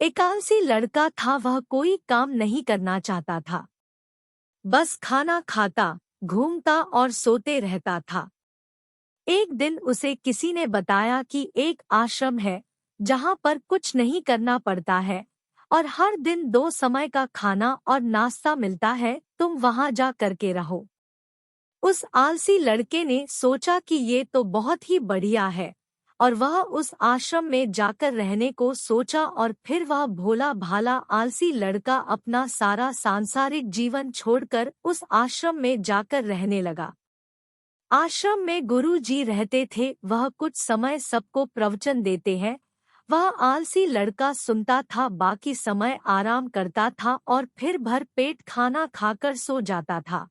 एक आलसी लड़का था। वह कोई काम नहीं करना चाहता था, बस खाना खाता, घूमता और सोते रहता था। एक दिन उसे किसी ने बताया कि एक आश्रम है जहाँ पर कुछ नहीं करना पड़ता है और हर दिन 2 समय का खाना और नाश्ता मिलता है। तुम वहाँ जा करके रहो। उस आलसी लड़के ने सोचा कि ये तो बहुत ही बढ़िया है और वह उस आश्रम में जाकर रहने को सोचा। और फिर वह भोला भाला आलसी लड़का अपना सारा सांसारिक जीवन छोड़कर उस आश्रम में जाकर रहने लगा। आश्रम में गुरु जी रहते थे। वह कुछ समय सबको प्रवचन देते हैं। वह आलसी लड़का सुनता था, बाकी समय आराम करता था और फिर भर पेट खाना खाकर सो जाता था।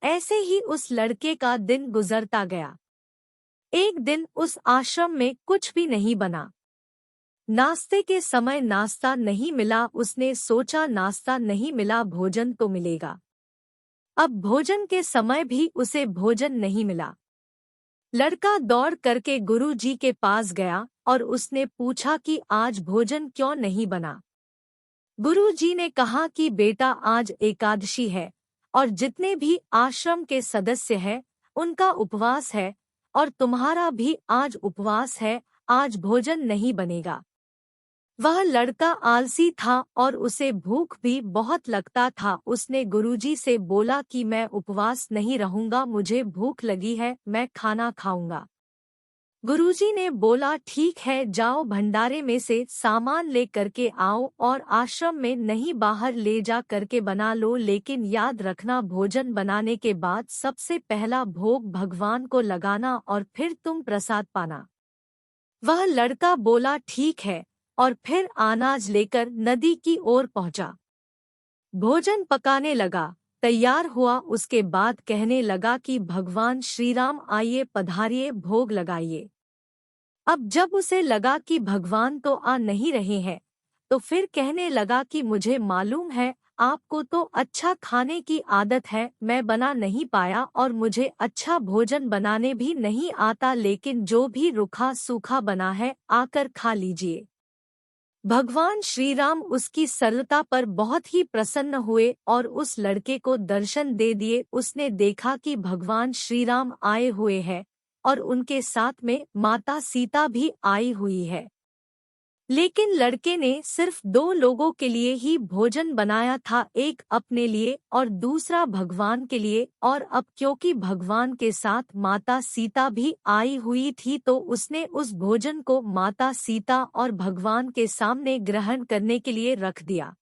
ऐसे ही उस लड़के का दिन गुजरता गया। एक दिन उस आश्रम में कुछ भी नहीं बना। नाश्ते के समय नाश्ता नहीं मिला। उसने सोचा नाश्ता नहीं मिला, भोजन तो मिलेगा। अब भोजन के समय भी उसे भोजन नहीं मिला। लड़का दौड़ करके गुरु जी के पास गया और उसने पूछा कि आज भोजन क्यों नहीं बना। गुरु जी ने कहा कि बेटा, आज एकादशी है और जितने भी आश्रम के सदस्य हैं उनका उपवास है और तुम्हारा भी आज उपवास है। आज भोजन नहीं बनेगा। वह लड़का आलसी था और उसे भूख भी बहुत लगता था। उसने गुरुजी से बोला कि मैं उपवास नहीं रहूंगा, मुझे भूख लगी है, मैं खाना खाऊंगा। गुरुजी ने बोला ठीक है, जाओ भंडारे में से सामान ले करके आओ और आश्रम में नहीं बाहर ले जा करके बना लो, लेकिन याद रखना भोजन बनाने के बाद सबसे पहला भोग भगवान को लगाना और फिर तुम प्रसाद पाना। वह लड़का बोला ठीक है और फिर अनाज लेकर नदी की ओर पहुंचा। भोजन पकाने लगा, तैयार हुआ। उसके बाद कहने लगा कि भगवान श्री राम आइए, पधारिए, भोग लगाइए। अब जब उसे लगा कि भगवान तो आ नहीं रहे हैं, तो फिर कहने लगा कि मुझे मालूम है आपको तो अच्छा खाने की आदत है, मैं बना नहीं पाया और मुझे अच्छा भोजन बनाने भी नहीं आता, लेकिन जो भी रूखा सूखा बना है आकर खा लीजिए। भगवान श्री राम उसकी सरलता पर बहुत ही प्रसन्न हुए और उस लड़के को दर्शन दे दिए। उसने देखा कि भगवान श्री राम आए हुए हैं और उनके साथ में माता सीता भी आई हुई है। लेकिन लड़के ने सिर्फ 2 लोगों के लिए ही भोजन बनाया था, एक अपने लिए और दूसरा भगवान के लिए। और अब क्योंकि भगवान के साथ माता सीता भी आई हुई थी, तो उसने उस भोजन को माता सीता और भगवान के सामने ग्रहण करने के लिए रख दिया।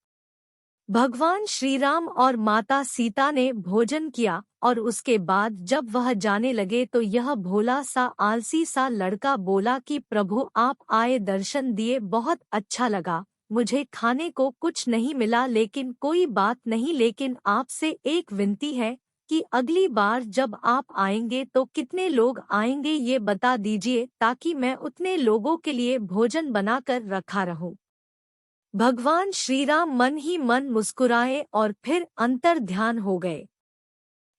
भगवान श्री राम और माता सीता ने भोजन किया और उसके बाद जब वह जाने लगे तो यह भोला सा आलसी सा लड़का बोला कि प्रभु आप आए, दर्शन दिए, बहुत अच्छा लगा। मुझे खाने को कुछ नहीं मिला, लेकिन कोई बात नहीं, लेकिन आपसे एक विनती है कि अगली बार जब आप आएंगे तो कितने लोग आएंगे ये बता दीजिए, ताकि मैं उतने लोगों के लिए भोजन बनाकर रखा रहूं। भगवान श्री राम मन ही मन मुस्कुराए और फिर अंतर ध्यान हो गए।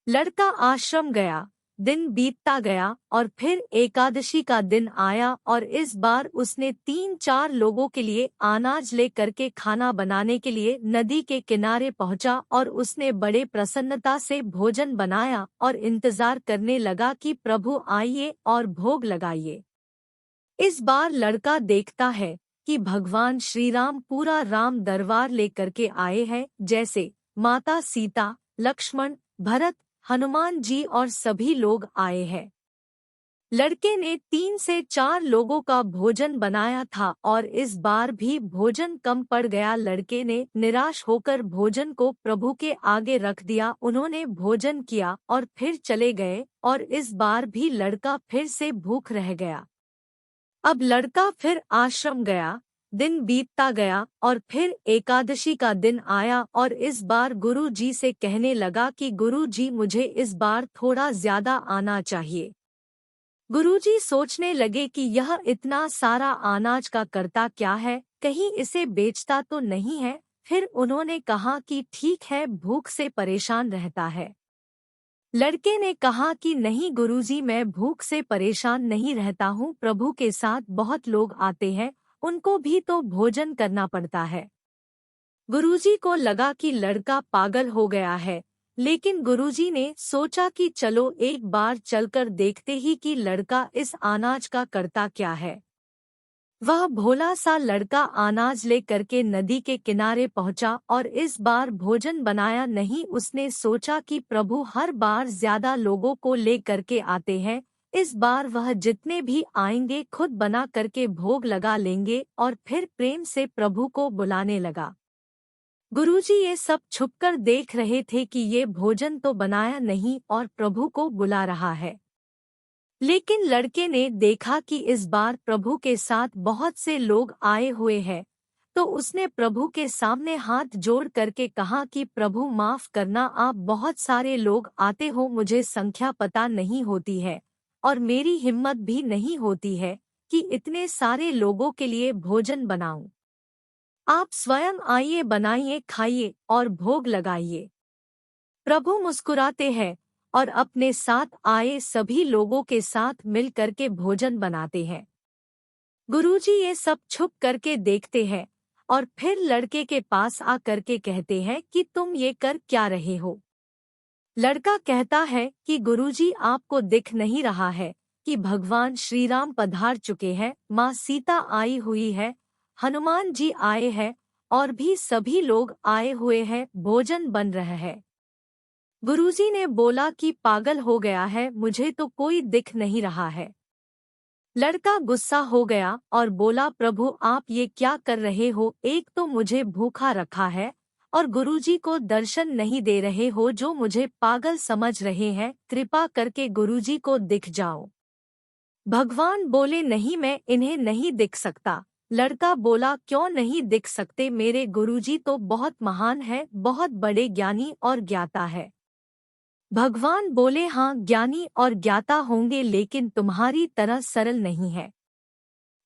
लड़का आश्रम गया, दिन बीतता गया और फिर एकादशी का दिन आया और इस बार उसने 3-4 लोगों के लिए अनाज ले करके खाना बनाने के लिए नदी के किनारे पहुंचा और उसने बड़े प्रसन्नता से भोजन बनाया और इंतजार करने लगा कि प्रभु आइए और भोग लगाइए। इस बार लड़का देखता है कि भगवान श्री राम पूरा राम दरबार लेकर के आए हैं, जैसे माता सीता, लक्ष्मण, भरत, हनुमान जी और सभी लोग आए हैं। लड़के ने 3 से 4 लोगों का भोजन बनाया था और इस बार भी भोजन कम पड़ गया। लड़के ने निराश होकर भोजन को प्रभु के आगे रख दिया। उन्होंने भोजन किया और फिर चले गए और इस बार भी लड़का फिर से भूख रह गया। अब लड़का फिर आश्रम गया, दिन बीतता गया और फिर एकादशी का दिन आया और इस बार गुरु जी से कहने लगा कि गुरु जी मुझे इस बार थोड़ा ज्यादा आना चाहिए। गुरु जी सोचने लगे कि यह इतना सारा अनाज का करता क्या है, कहीं इसे बेचता तो नहीं है। फिर उन्होंने कहा कि ठीक है, भूख से परेशान रहता है। लड़के ने कहा कि नहीं गुरुजी, मैं भूख से परेशान नहीं रहता हूँ, प्रभु के साथ बहुत लोग आते हैं उनको भी तो भोजन करना पड़ता है। गुरुजी को लगा कि लड़का पागल हो गया है, लेकिन गुरुजी ने सोचा कि चलो एक बार चलकर देखते ही कि लड़का इस अनाज का करता क्या है। वह भोला सा लड़का अनाज ले करके नदी के किनारे पहुंचा और इस बार भोजन बनाया नहीं। उसने सोचा कि प्रभु हर बार ज्यादा लोगों को ले करके आते हैं, इस बार वह जितने भी आएंगे खुद बना करके भोग लगा लेंगे। और फिर प्रेम से प्रभु को बुलाने लगा। गुरुजी ये सब छुपकर देख रहे थे कि ये भोजन तो बनाया नहीं और प्रभु को बुला रहा है। लेकिन लड़के ने देखा कि इस बार प्रभु के साथ बहुत से लोग आए हुए हैं, तो उसने प्रभु के सामने हाथ जोड़ करके कहा कि प्रभु माफ करना, आप बहुत सारे लोग आते हो, मुझे संख्या पता नहीं होती है और मेरी हिम्मत भी नहीं होती है कि इतने सारे लोगों के लिए भोजन बनाऊं। आप स्वयं आइए, बनाइए, खाइए और भोग लगाइए। प्रभु मुस्कुराते हैं और अपने साथ आए सभी लोगों के साथ मिल करके भोजन बनाते हैं। गुरुजी ये सब छुप करके देखते हैं और फिर लड़के के पास आ करके कहते हैं कि तुम ये कर क्या रहे हो। लड़का कहता है कि गुरुजी आपको दिख नहीं रहा है कि भगवान श्री राम पधार चुके हैं, माँ सीता आई हुई है, हनुमान जी आए हैं और भी सभी लोग आए हुए हैं, भोजन बन रहा है। गुरुजी ने बोला कि पागल हो गया है, मुझे तो कोई दिख नहीं रहा है। लड़का गुस्सा हो गया और बोला, प्रभु आप ये क्या कर रहे हो, एक तो मुझे भूखा रखा है और गुरुजी को दर्शन नहीं दे रहे हो, जो मुझे पागल समझ रहे हैं, कृपा करके गुरुजी को दिख जाओ। भगवान बोले, नहीं, मैं इन्हें नहीं दिख सकता। लड़का बोला, क्यों नहीं दिख सकते, मेरे गुरुजी तो बहुत महान है, बहुत बड़े ज्ञानी और ज्ञाता है। भगवान बोले, हाँ ज्ञानी और ज्ञाता होंगे, लेकिन तुम्हारी तरह सरल नहीं है।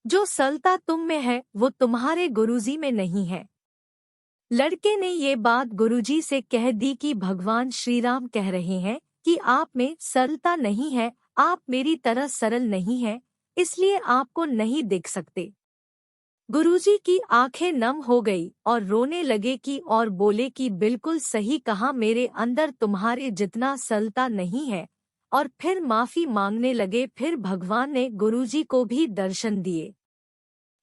जो सरलता तुम में है वो तुम्हारे गुरुजी में नहीं है। लड़के ने ये बात गुरुजी से कह दी कि भगवान श्री राम कह रहे हैं कि आप में सरलता नहीं है, आप मेरी तरह सरल नहीं है, इसलिए आपको नहीं दिख सकते। गुरुजी की आंखें नम हो गई और रोने लगे कि और बोले कि बिल्कुल सही कहा, मेरे अंदर तुम्हारे जितना सरलता नहीं है, और फिर माफी मांगने लगे। फिर भगवान ने गुरुजी को भी दर्शन दिए।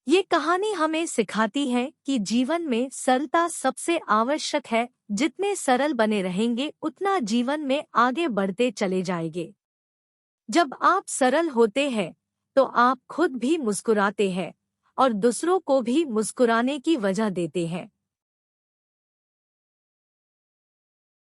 ये कहानी हमें सिखाती है कि जीवन में सरलता सबसे आवश्यक है, जितने सरल बने रहेंगे उतना जीवन में आगे बढ़ते चले जाएंगे। जब आप सरल होते हैं तो आप खुद भी मुस्कुराते हैं और दूसरों को भी मुस्कुराने की वजह देते हैं।